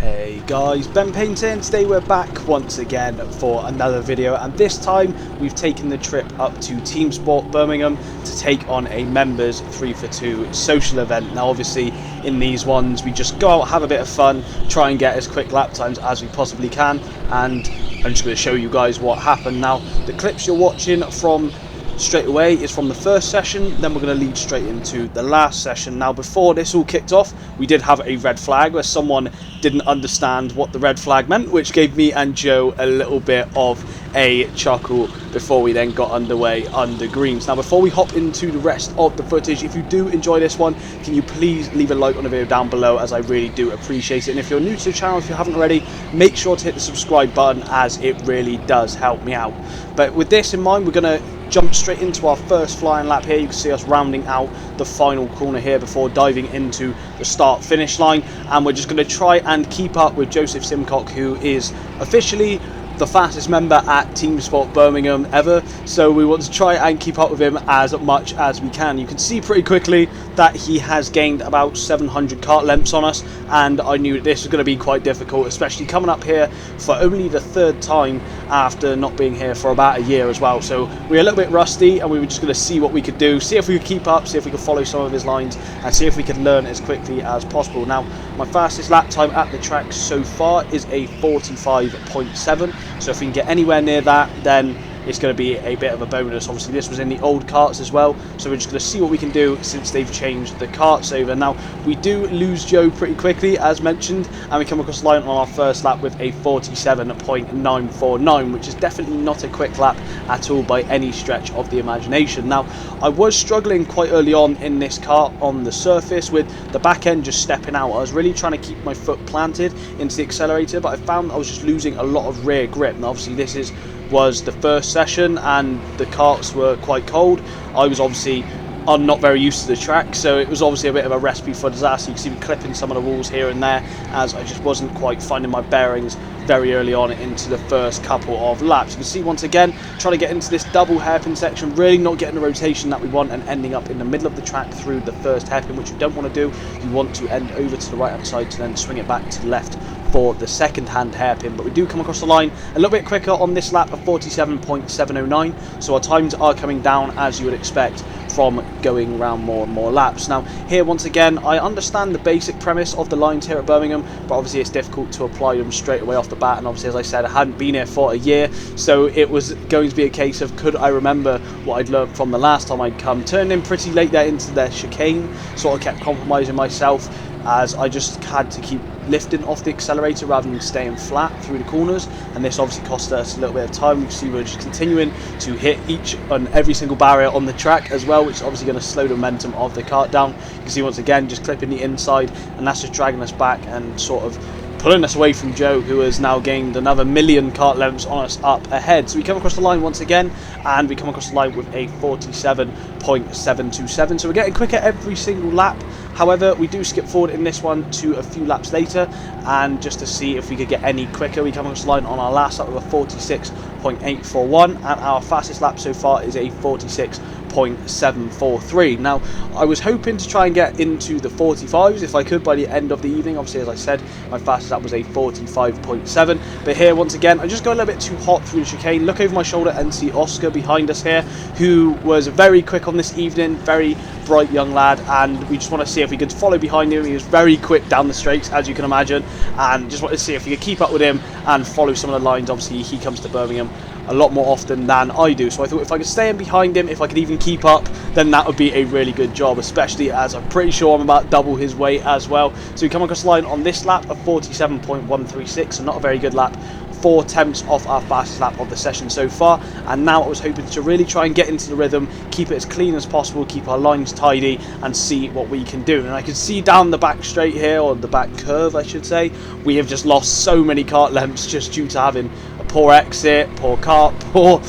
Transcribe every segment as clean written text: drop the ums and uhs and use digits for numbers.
Hey guys, benpaines here, and today we're back once again for another video, and this time we've taken the trip up to Teamsport Birmingham to take on a members 3-for-2 social event. Now obviously in these ones we just go out, have a bit of fun, try and get as quick lap times as we possibly can, and I'm just going to show you guys what happened. Now the clips you're watching from straight away is from the first session, then we're going to lead straight into the last session. Now before this all kicked off, we did have a red flag where someone didn't understand what the red flag meant, which gave me and Joe a little bit of a chuckle before we then got underway under greens. Now before we hop into the rest of the footage, if you do enjoy this one, can you please leave a like on the video down below, as I really do appreciate it. And if you're new to the channel, if you haven't already, make sure to hit the subscribe button, as it really does help me out. But with this in mind, we're going to jump straight into our first flying lap here. You can see us rounding out the final corner here before diving into the start finish line, and we're just going to try and keep up with Joseph Simcock, who is officially the fastest member at Teamsport Birmingham ever, so we want to try and keep up with him as much as we can. You can see pretty quickly that he has gained about 700 kart lengths on us, and I knew that this was going to be quite difficult, especially coming up here for only the third time after not being here for about a year as well. So we're a little bit rusty, and we were just going to see what we could do, see if we could keep up, see if we could follow some of his lines, and see if we could learn as quickly as possible. Now my fastest lap time at the track so far is a 45.7, so if we can get anywhere near that, then it's going to be a bit of a bonus. Obviously this was in the old karts as well, so we're just going to see what we can do since they've changed the karts over. Now we do lose Joe pretty quickly, as mentioned, and we come across the line on our first lap with a 47.949, which is definitely not a quick lap at all by any stretch of the imagination. Now I was struggling quite early on in this kart on the surface with the back end just stepping out. I was really trying to keep my foot planted into the accelerator, but I found I was just losing a lot of rear grip. Now obviously this was the first session and the karts were quite cold. I was obviously not very used to the track, so it was obviously a bit of a recipe for disaster. You can see me clipping some of the walls here and there, as I just wasn't quite finding my bearings very early on into the first couple of laps. You can see once again trying to get into this double hairpin section, really not getting the rotation that we want, and ending up in the middle of the track through the first hairpin, which you don't want to do. You want to end over to the right hand side to then swing it back to the left for the second hand hairpin. But we do come across the line a little bit quicker on this lap of 47.709, so our times are coming down as you would expect from going around more and more laps. Now here once again, I understand the basic premise of the lines here at Birmingham, but obviously it's difficult to apply them straight away off the bat, and obviously as I said, I hadn't been here for a year, so it was going to be a case of could I remember what I'd learned from the last time I'd come. Turned in pretty late there into the chicane, sort of kept compromising myself as I just had to keep lifting off the accelerator rather than staying flat through the corners, and this obviously cost us a little bit of time. You can see we're just continuing to hit each and every single barrier on the track as well, which is obviously going to slow the momentum of the kart down. You can see once again just clipping the inside, and that's just dragging us back and sort of pulling us away from Joe, who has now gained another million kart lengths on us up ahead. So we come across the line once again, and we come across the line with a 47.727, so we're getting quicker every single lap. However, we do skip forward in this one to a few laps later, and just to see if we could get any quicker, we come across the line on our last lap with a 46.841, and our fastest lap so far is a 46.743. Now I was hoping to try and get into the 45s if I could by the end of the evening. Obviously, as I said, my fastest lap was a 45.7, but here once again I just got a little bit too hot through the chicane. Look over my shoulder and see Oscar behind us here, who was very quick on this evening, very bright young lad, and we just want to see if we could follow behind him. He was very quick down the straights, as you can imagine, and just wanted to see if we could keep up with him and follow some of the lines. Obviously he comes to Birmingham a lot more often than I do, so I thought if I could stay in behind him, if I could even keep up, then that would be a really good job, especially as I'm pretty sure I'm about double his weight as well. So we come across the line on this lap of 47.136, so not a very good lap, 4 tenths off our fastest lap of the session so far. And now I was hoping to really try and get into the rhythm, keep it as clean as possible, keep our lines tidy, and see what we can do. And I can see down the back straight here, or the back curve I should say, we have just lost so many kart lengths just due to having a poor exit, poor kart, poor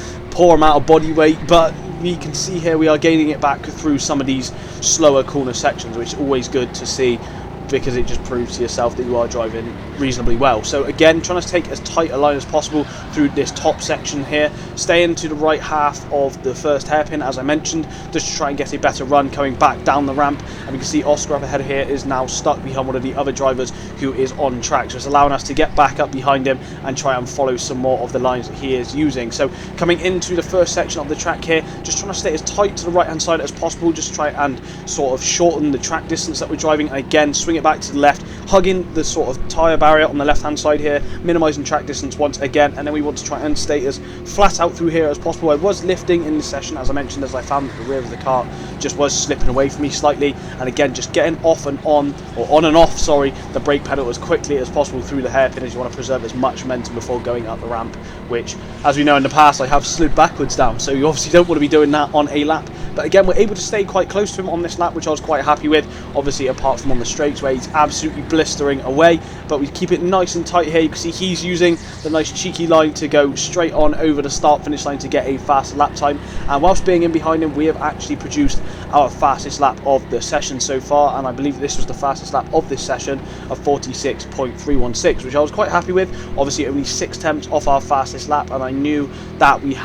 amount of body weight. But we can see here we are gaining it back through some of these slower corner sections, which is always good to see because it just proves to yourself that you are driving reasonably well. So again, trying to take as tight a line as possible through this top section here, staying to the right half of the first hairpin as I mentioned, just to try and get a better run coming back down the ramp. And we can see Oscar up ahead here is now stuck behind one of the other drivers who is on track, so it's allowing us to get back up behind him and try and follow some more of the lines that he is using. So coming into the first section of the track here, just trying to stay as tight to the right hand side as possible, just to try and sort of shorten the track distance that we're driving, and again swing it back to the left, hugging the sort of tyre barrier on the left hand side here, minimizing track distance once again. And then we want to try and stay as flat out through here as possible. I was lifting in this session, as I mentioned, as I found that the rear of the car just was slipping away from me slightly, and again just getting off and on, or on and off, sorry, the brake pedal as quickly as possible through the hairpin, as you want to preserve as much momentum before going up the ramp, which, as we know in the past, I have slid backwards down, so you obviously don't want to be doing that on a lap. But again, we're able to stay quite close to him on this lap, which I was quite happy with, obviously apart from on the straights where he's absolutely blistering away. But we keep it nice and tight here. You can see he's using the nice cheeky line to go straight on over the start finish line to get a faster lap time, and whilst being in behind him, we have actually produced our fastest lap of the session so far, and I believe this was the fastest lap of this session of 46.316, which I was quite happy with. Obviously only 6 tenths off our fastest lap, and I knew that we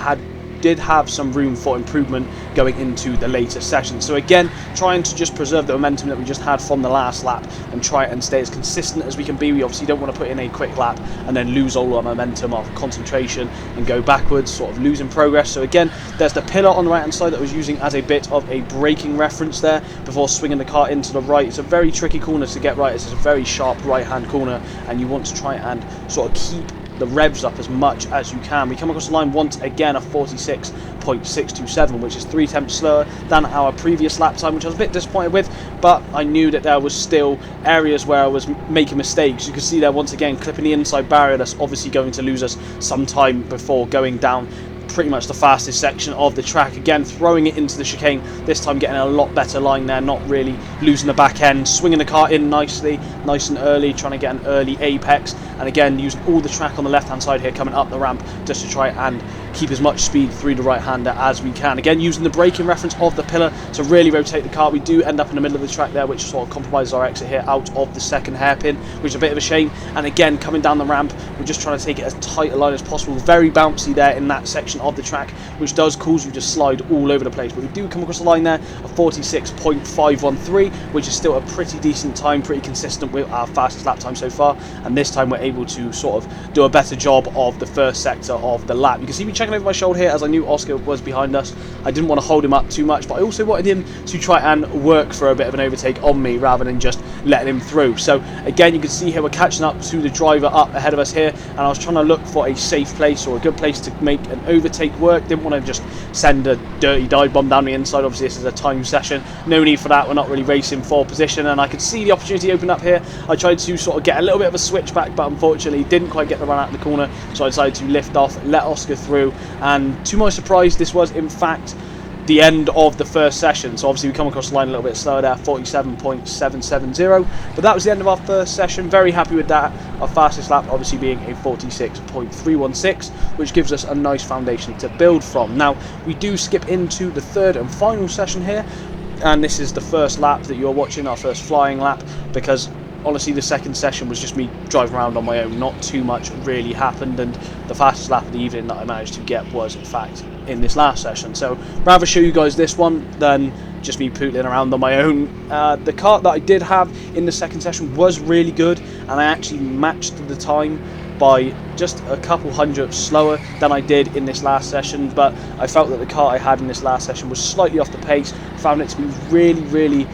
did have some room for improvement going into the later session. So again, trying to just preserve the momentum that we just had from the last lap and try and stay as consistent as we can be. We obviously don't want to put in a quick lap and then lose all our momentum, our concentration, and go backwards, sort of losing progress. So again, there's the pillar on the right hand side that I was using as a bit of a braking reference there before swinging the car into the right. It's a very tricky corner to get right. It's a very sharp right hand corner, and you want to try and sort of keep the revs up as much as you can. We come across the line once again of 46.627, which is 3 tenths slower than our previous lap time, which I was a bit disappointed with, but I knew that there was still areas where I was making mistakes. You can see there once again clipping the inside barrier. That's obviously going to lose us some time before going down pretty much the fastest section of the track. Again, throwing it into the chicane, this time getting a lot better line there, not really losing the back end, swinging the car in nicely, nice and early, trying to get an early apex, and again using all the track on the left hand side here coming up the ramp just to try and keep as much speed through the right hander as we can. Again, using the braking reference of the pillar to really rotate the car. We do end up in the middle of the track there, which sort of compromises our exit here out of the second hairpin, which is a bit of a shame. And again, coming down the ramp, we're just trying to take it as tight a line as possible. Very bouncy there in that section of the track, which does cause you to slide all over the place. But we do come across the line there of 46.513, which is still a pretty decent time, pretty consistent with our fastest lap time so far. And this time we're able to sort of do a better job of the first sector of the lap. You can see me checking over my shoulder here as I knew Oscar was behind us. I didn't want to hold him up too much, but I also wanted him to try and work for a bit of an overtake on me rather than just letting him through. So again, you can see here we're catching up to the driver up ahead of us here, and I was trying to look for a safe place or a good place to make an overtake work. Didn't want to just send a dirty dive bomb down the inside. Obviously this is a time session, no need for that. We're not really racing for position, and I could see the opportunity open up here. I tried to sort of get a little bit of a switchback, but unfortunately didn't quite get the run out of the corner, so I decided to lift off, let Oscar through, and to my surprise this was in fact the end of the first session. So obviously we come across the line a little bit slower there, 47.770, but that was the end of our first session. Very happy with that. Our fastest lap obviously being a 46.316, which gives us a nice foundation to build from. Now we do skip into the third and final session here, and this is the first lap that you're watching, our first flying lap, because honestly the second session was just me driving around on my own. Not too much really happened, and the fastest lap of the evening that I managed to get was in fact in this last session. So rather show you guys this one than just me pootling around on my own. The kart that I did have in the second session was really good, and I actually matched the time by just a couple hundredths slower than I did in this last session, but I felt that the kart I had in this last session was slightly off the pace. Found it to be really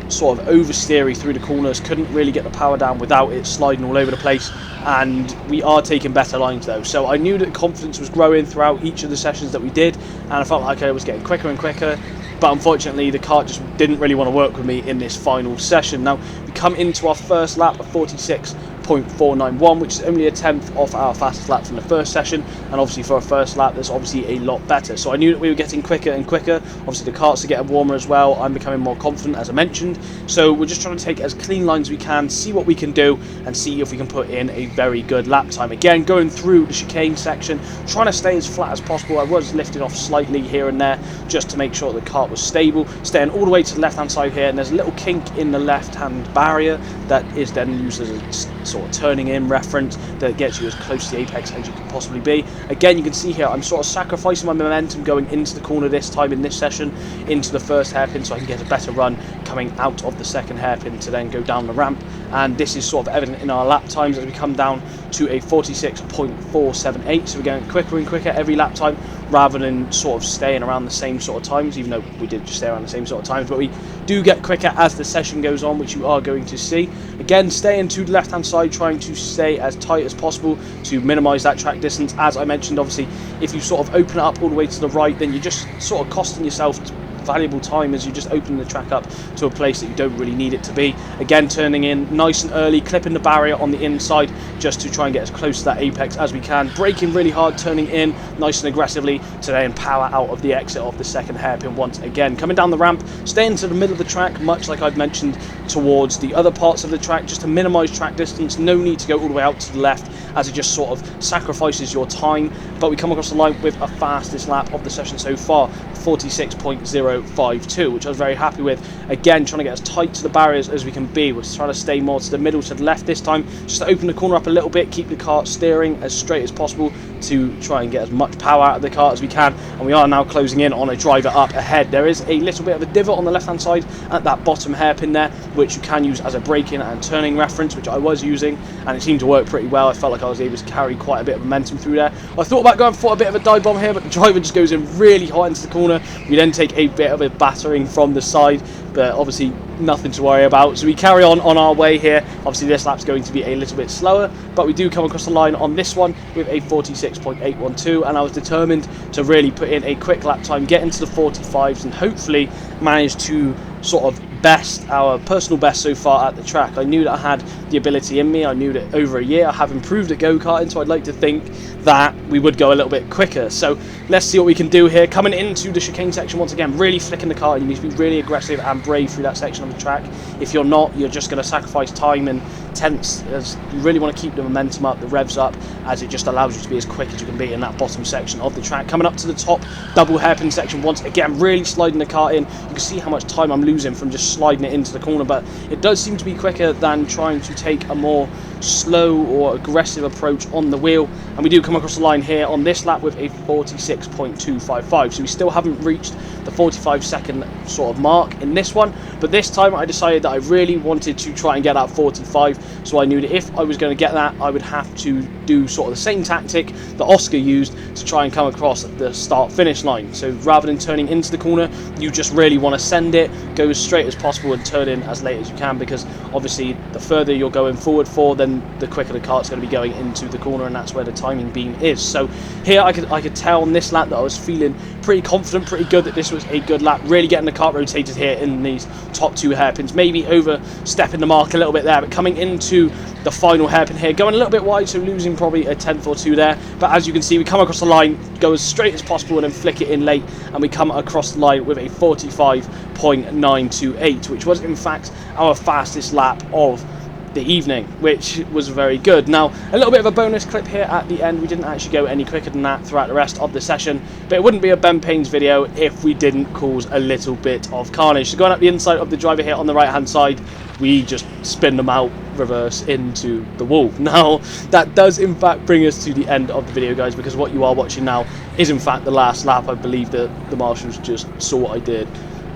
sort of oversteery through the corners, couldn't really get the power down without it sliding all over the place, and we are taking better lines though. So I knew that confidence was growing throughout each of the sessions that we did, and I felt like I was getting quicker and quicker, but unfortunately the kart just didn't really want to work with me in this final session. Now we come into our first lap of 46 0.491, which is only a tenth off our fastest lap from the first session, and obviously for a first lap that's obviously a lot better. So I knew that we were getting quicker and quicker. Obviously the karts are getting warmer as well. I'm becoming more confident, as I mentioned, so we're just trying to take as clean lines as we can, see what we can do, and see if we can put in a very good lap time. Again, going through the chicane section, trying to stay as flat as possible. I was lifting off slightly here and there just to make sure the kart was stable, staying all the way to the left hand side here, and there's a little kink in the left hand barrier that is then used as a sort of turning in reference that gets you as close to the apex as you can possibly be. Again, you can see here I'm sort of sacrificing my momentum going into the corner this time in this session, into the first hairpin, so I can get a better run coming out of the second hairpin to then go down the ramp. And this is sort of evident in our lap times as we come down to a 46.478, so we're going quicker and quicker every lap time rather than sort of staying around the same sort of times, even though we did just stay around the same sort of times, but we do get quicker as the session goes on, which you are going to see. Again, staying to the left hand side, trying to stay as tight as possible to minimise that track distance. As I mentioned, obviously if you sort of open it up all the way to the right, then you're just sort of costing yourself valuable time as you just open the track up to a place that you don't really need it to be. Again, turning in nice and early, clipping the barrier on the inside just to try and get as close to that apex as we can, braking really hard, turning in nice and aggressively to then power out of the exit of the second hairpin once again. Coming down the ramp, staying to the middle of the track, much like I've mentioned towards the other parts of the track, just to minimise track distance. No need to go all the way out to the left as it just sort of sacrifices your time, but we come across the line with a fastest lap of the session so far, 46.052, which I was very happy with. Again, trying to get as tight to the barriers as we can be. We're trying to stay more to the middle, to the left this time, just to open the corner up a little bit, keep the kart steering as straight as possible to try and get as much power out of the kart as we can. And we are now closing in on a driver up ahead. There is a little bit of a divot on the left hand side at that bottom hairpin there, which you can use as a braking and turning reference, which I was using, and it seemed to work pretty well. I felt like I was able to carry quite a bit of momentum through there. I thought about going for a bit of a dive bomb here, but the driver just goes in really hot into the corner. We then take a bit of a battering from the side, but obviously nothing to worry about. So we carry on our way here. Obviously this lap's going to be a little bit slower, but we do come across the line on this one with a 46.812, and I was determined to really put in a quick lap time, get into the 45s, and hopefully manage to sort of best our personal best so far at the track. I knew that I had the ability in me. I knew that over a year I have improved at go-karting, so I'd like to think that we would go a little bit quicker. So let's see what we can do here. Coming into the chicane section once again, really flicking the car. You need to be really aggressive and brave through that section of the track. If you're not, you're just going to sacrifice time and tense, as you really want to keep the momentum up, the revs up, as it just allows you to be as quick as you can be in that bottom section of the track. Coming up to the top double hairpin section once again, really sliding the car in. You can see how much time I'm losing from just sliding it into the corner, but it does seem to be quicker than trying to take a more slow or aggressive approach on the wheel. And we do come across the line here on this lap with a 46.255, so we still haven't reached the 45-second sort of mark in this one, but this time I decided that I really wanted to try and get that 45, so I knew that if I was going to get that, I would have to do sort of the same tactic that Oscar used to try and come across at the start-finish line. So rather than turning into the corner, you just really want to send it, go as straight as possible and turn in as late as you can, because obviously the further you're going forward for, then the quicker the kart's going to be going into the corner, and that's where the timing beam is. So here I could tell on this lap that I was feeling pretty confident, pretty good, that this was a good lap, really getting the kart rotated here in these top two hairpins, maybe overstepping the mark a little bit there, but coming into the final hairpin here, going a little bit wide, so losing probably a tenth or two there. But as you can see, we come across the line, go as straight as possible and then flick it in late, and we come across the line with a 45.928, which was in fact our fastest lap of the evening, which was very good. Now, a little bit of a bonus clip here at the end. We didn't actually go any quicker than that throughout the rest of the session, but it wouldn't be a benpaines video if we didn't cause a little bit of carnage. So going up the inside of the driver here on the right hand side, we just spin them out reverse into the wall. Now, that does in fact bring us to the end of the video, guys, because what you are watching now is in fact the last lap. I believe that the marshals just saw what I did,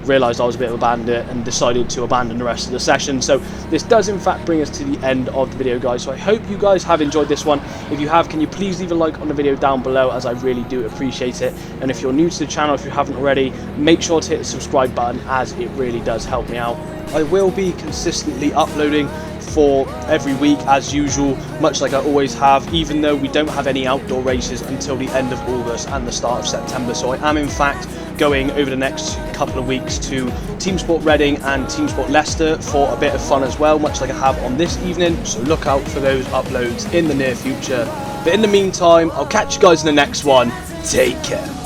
realised I was a bit of a bandit, and decided to abandon the rest of the session. So this does in fact bring us to the end of the video, guys. So I hope you guys have enjoyed this one. If you have, can you please leave a like on the video down below, as I really do appreciate it. And if you're new to the channel, if you haven't already, make sure to hit the subscribe button, as it really does help me out. I will be consistently uploading for every week as usual, much like I always have, even though we don't have any outdoor races until the end of August and the start of September. So I am in fact going over the next couple of weeks to Teamsport Reading and Teamsport Leicester for a bit of fun as well, much like I have on this evening, so look out for those uploads in the near future. But in the meantime, I'll catch you guys in the next one. Take care.